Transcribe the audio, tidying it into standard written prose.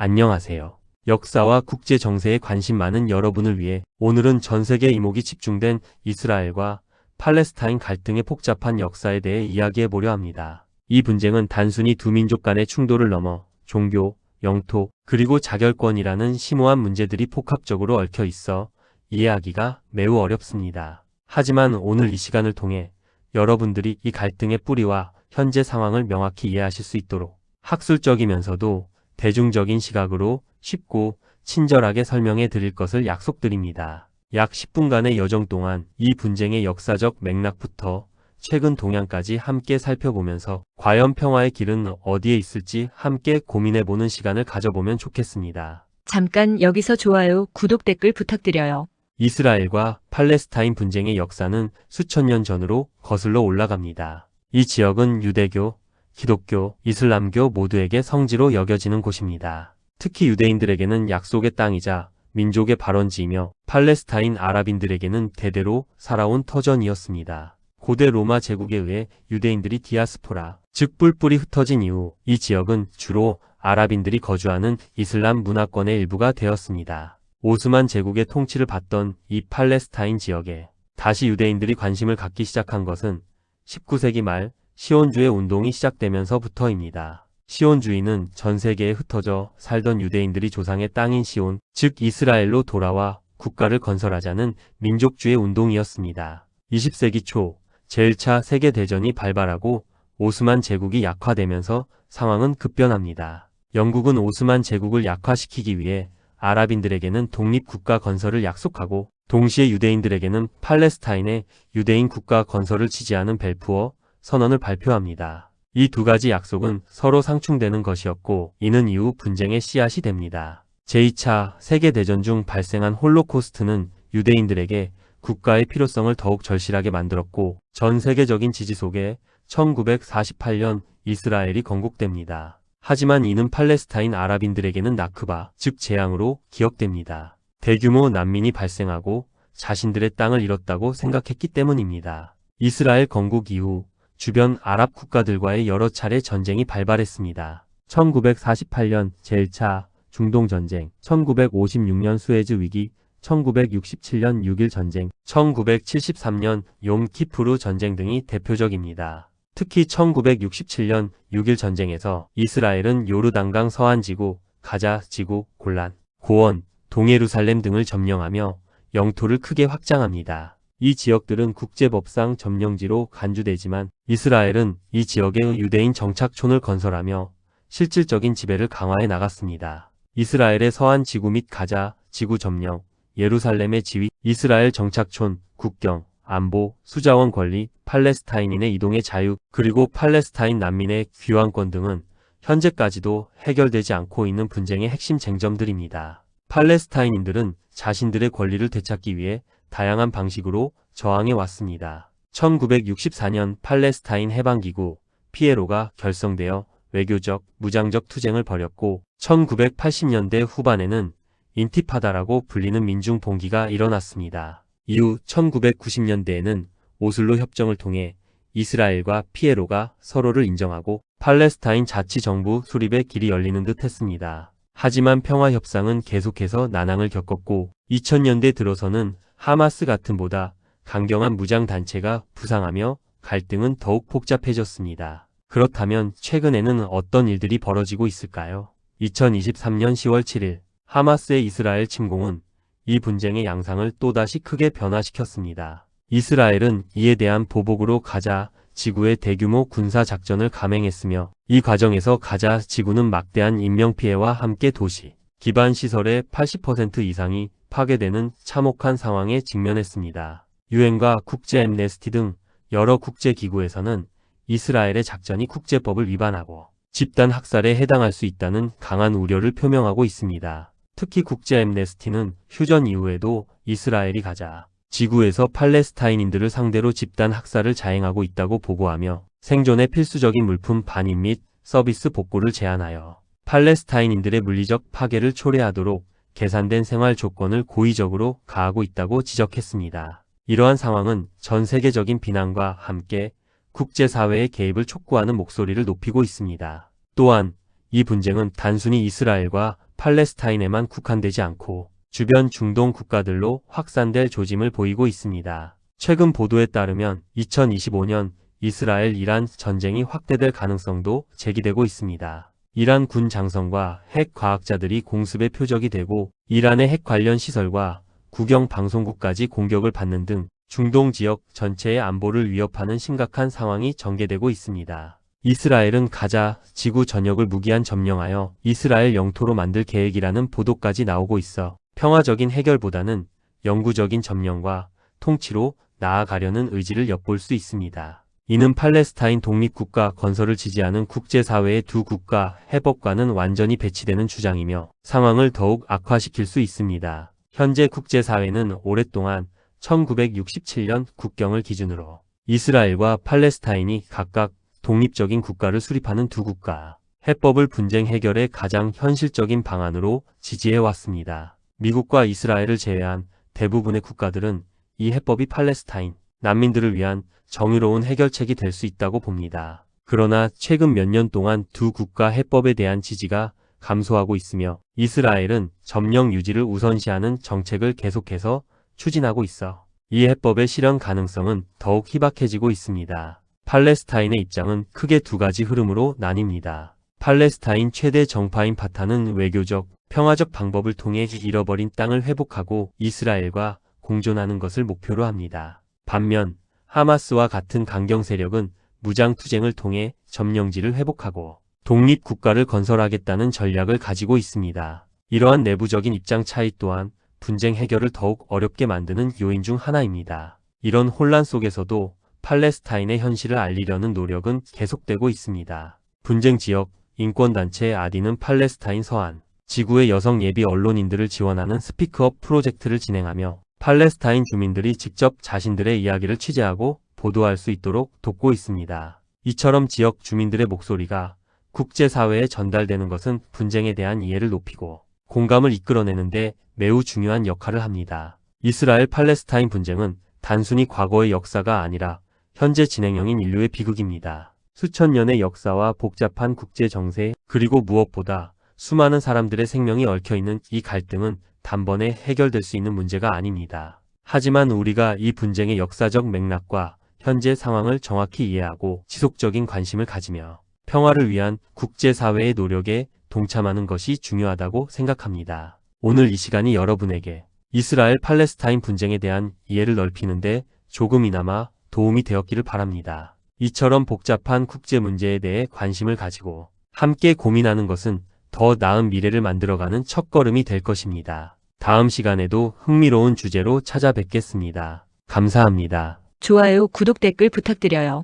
안녕하세요. 역사와 국제 정세에 관심 많은 여러분을 위해 오늘은 전 세계 이목이 집중된 이스라엘과 팔레스타인 갈등의 복잡한 역사에 대해 이야기해 보려 합니다. 이 분쟁은 단순히 두 민족 간의 충돌을 넘어 종교, 영토, 그리고 자결권이라는 심오한 문제들이 복합적으로 얽혀 있어 이해하기가 매우 어렵습니다. 하지만 오늘 이 시간을 통해 여러분들이 이 갈등의 뿌리와 현재 상황을 명확히 이해하실 수 있도록 학술적이면서도 대중적인 시각으로 쉽고 친절하게 설명해 드릴 것을 약속드립니다. 약 10분간의 여정 동안 이 분쟁의 역사적 맥락부터 최근 동향까지 함께 살펴보면서 과연 평화의 길은 어디에 있을지 함께 고민해보는 시간을 가져보면 좋겠습니다. 잠깐 여기서 좋아요, 구독, 댓글 부탁드려요. 이스라엘과 팔레스타인 분쟁의 역사는 수천 년 전으로 거슬러 올라갑니다. 이 지역은 유대교, 기독교, 이슬람교 모두에게 성지로 여겨지는 곳입니다. 특히 유대인들에게는 약속의 땅이자 민족의 발원지이며 팔레스타인 아랍인들에게는 대대로 살아온 터전이었습니다. 고대 로마 제국에 의해 유대인들이 디아스포라, 즉 뿔뿔이 흩어진 이후 이 지역은 주로 아랍인들이 거주하는 이슬람 문화권의 일부가 되었습니다. 오스만 제국의 통치를 받던 이 팔레스타인 지역에 다시 유대인들이 관심을 갖기 시작한 것은 19세기 말 시온주의 운동이 시작되면서부터입니다. 시온주의는 전 세계에 흩어져 살던 유대인들이 조상의 땅인 시온, 즉 이스라엘로 돌아와 국가를 건설하자는 민족주의 운동이었습니다. 20세기 초 제1차 세계대전이 발발하고 오스만 제국이 약화되면서 상황은 급변합니다. 영국은 오스만 제국을 약화시키기 위해 아랍인들에게는 독립국가 건설을 약속하고 동시에 유대인들에게는 팔레스타인의 유대인 국가 건설을 지지하는 벨푸어 선언을 발표합니다. 이 두 가지 약속은 서로 상충되는 것이었고 이는 이후 분쟁의 씨앗이 됩니다. 제2차 세계대전 중 발생한 홀로코스트는 유대인들에게 국가의 필요성을 더욱 절실하게 만들었고 전 세계적인 지지 속에 1948년 이스라엘이 건국됩니다. 하지만 이는 팔레스타인 아랍인들에게는 나크바, 즉 재앙으로 기억됩니다. 대규모 난민이 발생하고 자신들의 땅을 잃었다고 생각했기 때문입니다. 이스라엘 건국 이후 주변 아랍 국가들과의 여러 차례 전쟁이 발발했습니다. 1948년 제1차 중동전쟁, 1956년 수에즈 위기, 1967년 6.1 전쟁, 1973년 욤키푸르 전쟁 등이 대표적입니다. 특히 1967년 6.1 전쟁에서 이스라엘은 요르단강 서안 지구, 가자 지구, 골란, 고원, 동예루살렘 등을 점령하며 영토를 크게 확장합니다. 이 지역들은 국제법상 점령지로 간주되지만 이스라엘은 이 지역에 유대인 정착촌을 건설하며 실질적인 지배를 강화해 나갔습니다. 이스라엘의 서안 지구 및 가자 지구 점령, 예루살렘의 지위, 이스라엘 정착촌, 국경, 안보, 수자원 권리, 팔레스타인인의 이동의 자유, 그리고 팔레스타인 난민의 귀환권 등은 현재까지도 해결되지 않고 있는 분쟁의 핵심 쟁점들입니다. 팔레스타인인들은 자신들의 권리를 되찾기 위해 다양한 방식으로 저항해 왔습니다. 1964년 팔레스타인 해방기구 피에로가 결성되어 외교적, 무장적 투쟁을 벌였고 1980년대 후반에는 인티파다라고 불리는 민중봉기가 일어났습니다. 이후 1990년대에는 오슬로 협정을 통해 이스라엘과 피에로가 서로를 인정하고 팔레스타인 자치정부 수립의 길이 열리는 듯 했습니다. 하지만 평화협상은 계속해서 난항을 겪었고 2000년대 들어서는 하마스 같은 보다 강경한 무장단체가 부상하며 갈등은 더욱 복잡해졌습니다. 그렇다면 최근에는 어떤 일들이 벌어지고 있을까요? 2023년 10월 7일 하마스의 이스라엘 침공은 이 분쟁의 양상을 또다시 크게 변화시켰습니다. 이스라엘은 이에 대한 보복으로 가자 지구의 대규모 군사작전을 감행했으며 이 과정에서 가자 지구는 막대한 인명피해와 함께 도시, 기반 시설의 80% 이상이 파괴되는 참혹한 상황에 직면했습니다. 유엔과 국제 엠네스티 등 여러 국제기구에서는 이스라엘의 작전이 국제법을 위반하고 집단 학살에 해당할 수 있다는 강한 우려를 표명하고 있습니다. 특히 국제 엠네스티는 휴전 이후에도 이스라엘이 가자 지구에서 팔레스타인인들을 상대로 집단 학살을 자행하고 있다고 보고하며 생존에 필수적인 물품 반입 및 서비스 복구를 제한하여 팔레스타인인들의 물리적 파괴를 초래하도록 계산된 생활 조건을 고의적으로 가하고 있다고 지적했습니다. 이러한 상황은 전 세계적인 비난과 함께 국제사회의 개입을 촉구하는 목소리를 높이고 있습니다. 또한 이 분쟁은 단순히 이스라엘과 팔레스타인에만 국한되지 않고 주변 중동 국가들로 확산될 조짐을 보이고 있습니다. 최근 보도에 따르면 2025년 이스라엘-이란 전쟁이 확대될 가능성도 제기되고 있습니다. 이란 군 장성과 핵 과학자들이 공습의 표적이 되고 이란의 핵 관련 시설과 국영 방송국까지 공격을 받는 등 중동 지역 전체의 안보를 위협하는 심각한 상황이 전개되고 있습니다. 이스라엘은 가자 지구 전역을 무기한 점령하여 이스라엘 영토로 만들 계획이라는 보도까지 나오고 있어 평화적인 해결보다는 영구적인 점령과 통치로 나아가려는 의지를 엿볼 수 있습니다. 이는 팔레스타인 독립국가 건설을 지지하는 국제사회의 두 국가 해법과는 완전히 배치되는 주장이며 상황을 더욱 악화시킬 수 있습니다. 현재 국제사회는 오랫동안 1967년 국경을 기준으로 이스라엘과 팔레스타인이 각각 독립적인 국가를 수립하는 두 국가 해법을 분쟁 해결의 가장 현실적인 방안으로 지지해왔습니다. 미국과 이스라엘을 제외한 대부분의 국가들은 이 해법이 팔레스타인 난민들을 위한 정의로운 해결책이 될 수 있다고 봅니다. 그러나 최근 몇 년 동안 두 국가 해법에 대한 지지가 감소하고 있으며 이스라엘은 점령 유지를 우선시하는 정책을 계속해서 추진하고 있어 이 해법의 실현 가능성은 더욱 희박해지고 있습니다. 팔레스타인의 입장은 크게 두 가지 흐름으로 나뉩니다. 팔레스타인 최대 정파인 파타는 외교적, 평화적 방법을 통해 잃어버린 땅을 회복하고 이스라엘과 공존하는 것을 목표로 합니다. 반면 하마스와 같은 강경 세력은 무장 투쟁을 통해 점령지를 회복하고 독립국가를 건설하겠다는 전략을 가지고 있습니다. 이러한 내부적인 입장 차이 또한 분쟁 해결을 더욱 어렵게 만드는 요인 중 하나입니다. 이런 혼란 속에서도 팔레스타인의 현실을 알리려는 노력은 계속되고 있습니다. 분쟁 지역 인권단체 아디는 팔레스타인 서안 지구의 여성 예비 언론인들을 지원하는 스피크업 프로젝트를 진행하며 팔레스타인 주민들이 직접 자신들의 이야기를 취재하고 보도할 수 있도록 돕고 있습니다. 이처럼 지역 주민들의 목소리가 국제사회에 전달되는 것은 분쟁에 대한 이해를 높이고 공감을 이끌어내는데 매우 중요한 역할을 합니다. 이스라엘 팔레스타인 분쟁은 단순히 과거의 역사가 아니라 현재 진행형인 인류의 비극입니다. 수천 년의 역사와 복잡한 국제 정세 그리고 무엇보다 수많은 사람들의 생명이 얽혀있는 이 갈등은 단번에 해결될 수 있는 문제가 아닙니다. 하지만 우리가 이 분쟁의 역사적 맥락과 현재 상황을 정확히 이해하고 지속적인 관심을 가지며 평화를 위한 국제사회의 노력에 동참하는 것이 중요하다고 생각합니다. 오늘 이 시간이 여러분에게 이스라엘 팔레스타인 분쟁에 대한 이해를 넓히는데 조금이나마 도움이 되었기를 바랍니다. 이처럼 복잡한 국제 문제에 대해 관심을 가지고 함께 고민하는 것은 더 나은 미래를 만들어가는 첫걸음이 될 것입니다. 다음 시간에도 흥미로운 주제로 찾아뵙겠습니다. 감사합니다. 좋아요, 구독, 댓글 부탁드려요.